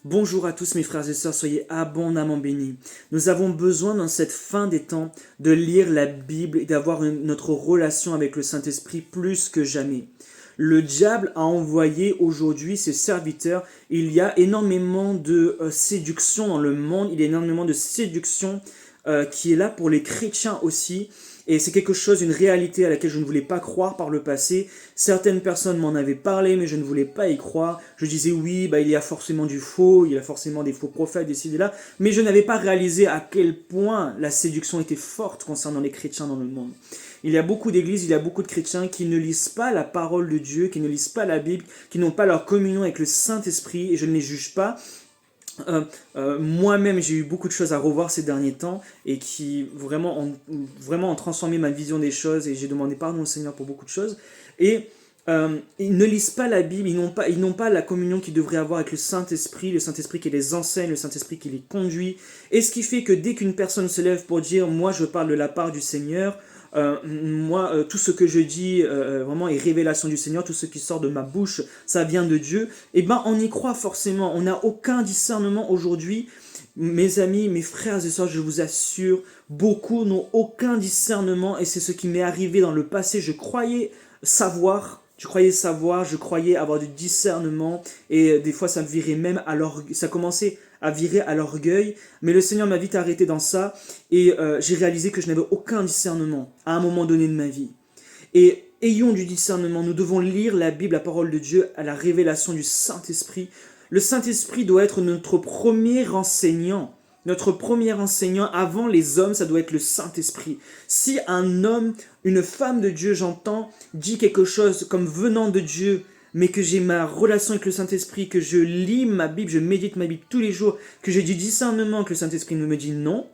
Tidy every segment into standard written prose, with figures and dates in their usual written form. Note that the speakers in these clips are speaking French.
Bonjour à tous mes frères et sœurs, soyez abondamment bénis. Nous avons besoin dans cette fin des temps de lire la Bible et d'avoir notre relation avec le Saint-Esprit plus que jamais. Le diable a envoyé aujourd'hui ses serviteurs. Il y a énormément de séduction dans le monde, il y a énormément de séduction qui est là pour les chrétiens aussi. Et c'est quelque chose, une réalité à laquelle je ne voulais pas croire par le passé. Certaines personnes m'en avaient parlé, mais je ne voulais pas y croire. Je disais oui, il y a forcément du faux, il y a forcément des faux prophètes, des ci, des là. Mais je n'avais pas réalisé à quel point la séduction était forte concernant les chrétiens dans le monde. Il y a beaucoup d'églises, il y a beaucoup de chrétiens qui ne lisent pas la parole de Dieu, qui ne lisent pas la Bible, qui n'ont pas leur communion avec le Saint-Esprit, et je ne les juge pas. Moi-même, j'ai eu beaucoup de choses à revoir ces derniers temps et qui vraiment ont transformé ma vision des choses et j'ai demandé pardon au Seigneur pour beaucoup de choses. Et ils ne lisent pas la Bible, ils n'ont pas la communion qu'ils devraient avoir avec le Saint-Esprit qui les enseigne, le Saint-Esprit qui les conduit. Et ce qui fait que dès qu'une personne se lève pour dire « moi je parle de la part du Seigneur », tout ce que je dis vraiment est révélation du Seigneur, tout ce qui sort de ma bouche, ça vient de Dieu, et on y croit forcément, on n'a aucun discernement aujourd'hui. Mes amis, mes frères et sœurs, je vous assure, beaucoup n'ont aucun discernement et c'est ce qui m'est arrivé dans le passé. Je croyais avoir du discernement et des fois ça virait même ça commençait à virer à l'orgueil, mais le Seigneur m'a vite arrêté dans ça et j'ai réalisé que je n'avais aucun discernement à un moment donné de ma vie. Et ayons du discernement, nous devons lire la Bible, la parole de Dieu, à la révélation du Saint-Esprit. Le Saint-Esprit doit être notre premier enseignant. Notre premier enseignant avant les hommes, ça doit être le Saint-Esprit. Si un homme, une femme de Dieu, j'entends, dit quelque chose comme venant de Dieu, mais que j'ai ma relation avec le Saint-Esprit, que je lis ma Bible, je médite ma Bible tous les jours, que j'ai du discernement, que le Saint-Esprit me dit non,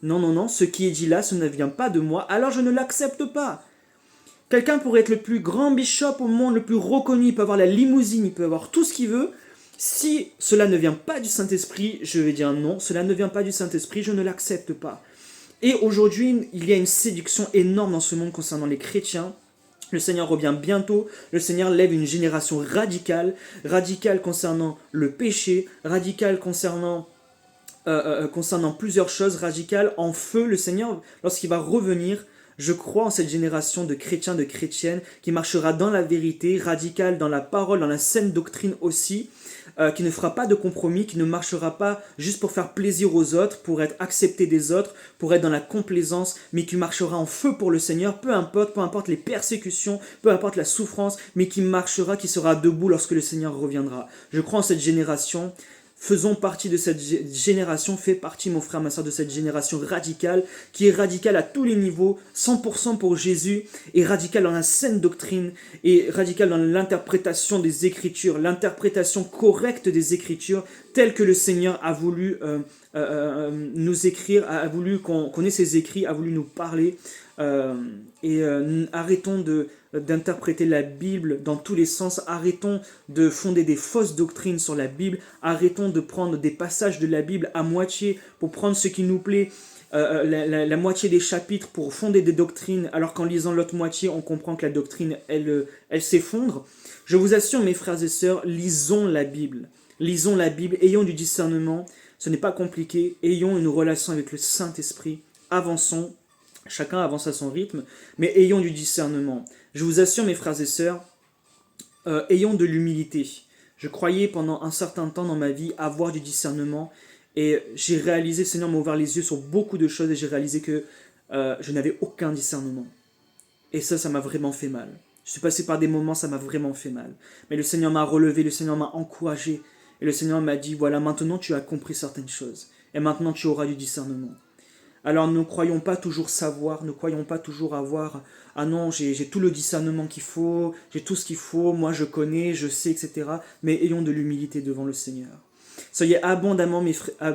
non, non, non, ce qui est dit là, ce ne vient pas de moi, alors je ne l'accepte pas. Quelqu'un pourrait être le plus grand bishop au monde, le plus reconnu, il peut avoir la limousine, il peut avoir tout ce qu'il veut. Si cela ne vient pas du Saint-Esprit, je vais dire non, cela ne vient pas du Saint-Esprit, je ne l'accepte pas. Et aujourd'hui, il y a une séduction énorme dans ce monde concernant les chrétiens. Le Seigneur revient bientôt, le Seigneur lève une génération radicale, radicale concernant le péché, radicale concernant plusieurs choses, radicales en feu. Le Seigneur, lorsqu'il va revenir, je crois en cette génération de chrétiens, de chrétiennes, qui marchera dans la vérité, radicale dans la parole, dans la saine doctrine aussi, qui ne fera pas de compromis, qui ne marchera pas juste pour faire plaisir aux autres, pour être accepté des autres, pour être dans la complaisance, mais qui marchera en feu pour le Seigneur, peu importe les persécutions, peu importe la souffrance, mais qui marchera, qui sera debout lorsque le Seigneur reviendra. Je crois en cette génération. Faisons partie de cette génération, fais partie, mon frère, ma soeur, de cette génération radicale, qui est radicale à tous les niveaux, 100% pour Jésus, et radicale dans la saine doctrine, et radicale dans l'interprétation des Écritures, l'interprétation correcte des Écritures, telle que le Seigneur a voulu nous écrire, a voulu qu'on ait ses écrits, a voulu nous parler, arrêtons d'interpréter la Bible dans tous les sens, arrêtons de fonder des fausses doctrines sur la Bible, arrêtons de prendre des passages de la Bible à moitié pour prendre ce qui nous plaît, la moitié des chapitres pour fonder des doctrines, alors qu'en lisant l'autre moitié, on comprend que la doctrine, elle s'effondre. Je vous assure, mes frères et sœurs, lisons la Bible, ayons du discernement, ce n'est pas compliqué, ayons une relation avec le Saint-Esprit, avançons, chacun avance à son rythme, mais ayons du discernement. Je vous assure, mes frères et sœurs, ayons de l'humilité. Je croyais pendant un certain temps dans ma vie avoir du discernement et j'ai réalisé, le Seigneur m'a ouvert les yeux sur beaucoup de choses et j'ai réalisé que je n'avais aucun discernement. Et ça m'a vraiment fait mal. Je suis passé par des moments, ça m'a vraiment fait mal. Mais le Seigneur m'a relevé, le Seigneur m'a encouragé et le Seigneur m'a dit, voilà, maintenant tu as compris certaines choses et maintenant tu auras du discernement. Alors ne croyons pas toujours savoir, ne croyons pas toujours avoir « Ah non, j'ai tout le discernement qu'il faut, j'ai tout ce qu'il faut, moi je connais, je sais, etc. » Mais ayons de l'humilité devant le Seigneur. Soyez abondamment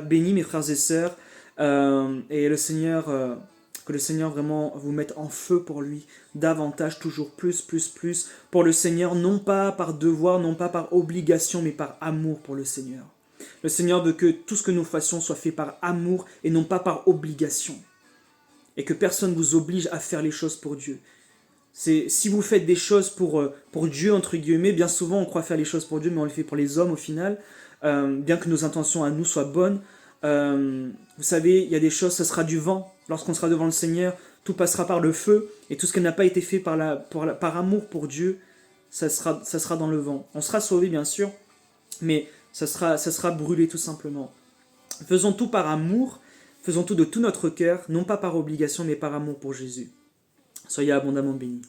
bénis, mes frères et sœurs, et que le Seigneur vraiment vous mette en feu pour lui, davantage, toujours plus, plus, plus, pour le Seigneur, non pas par devoir, non pas par obligation, mais par amour pour le Seigneur. Le Seigneur veut que tout ce que nous fassions soit fait par amour et non pas par obligation. Et que personne ne vous oblige à faire les choses pour Dieu. Si vous faites des choses pour Dieu, entre guillemets, bien souvent on croit faire les choses pour Dieu, mais on les fait pour les hommes au final. bien que nos intentions à nous soient bonnes. Vous savez, il y a des choses, ça sera du vent. Lorsqu'on sera devant le Seigneur, tout passera par le feu, et tout ce qui n'a pas été fait par amour pour Dieu, ça sera dans le vent. On sera sauvé, bien sûr, mais ça sera brûlé tout simplement. Faisons tout par amour, faisons tout de tout notre cœur, non pas par obligation, mais par amour pour Jésus. Soyez abondamment bénis.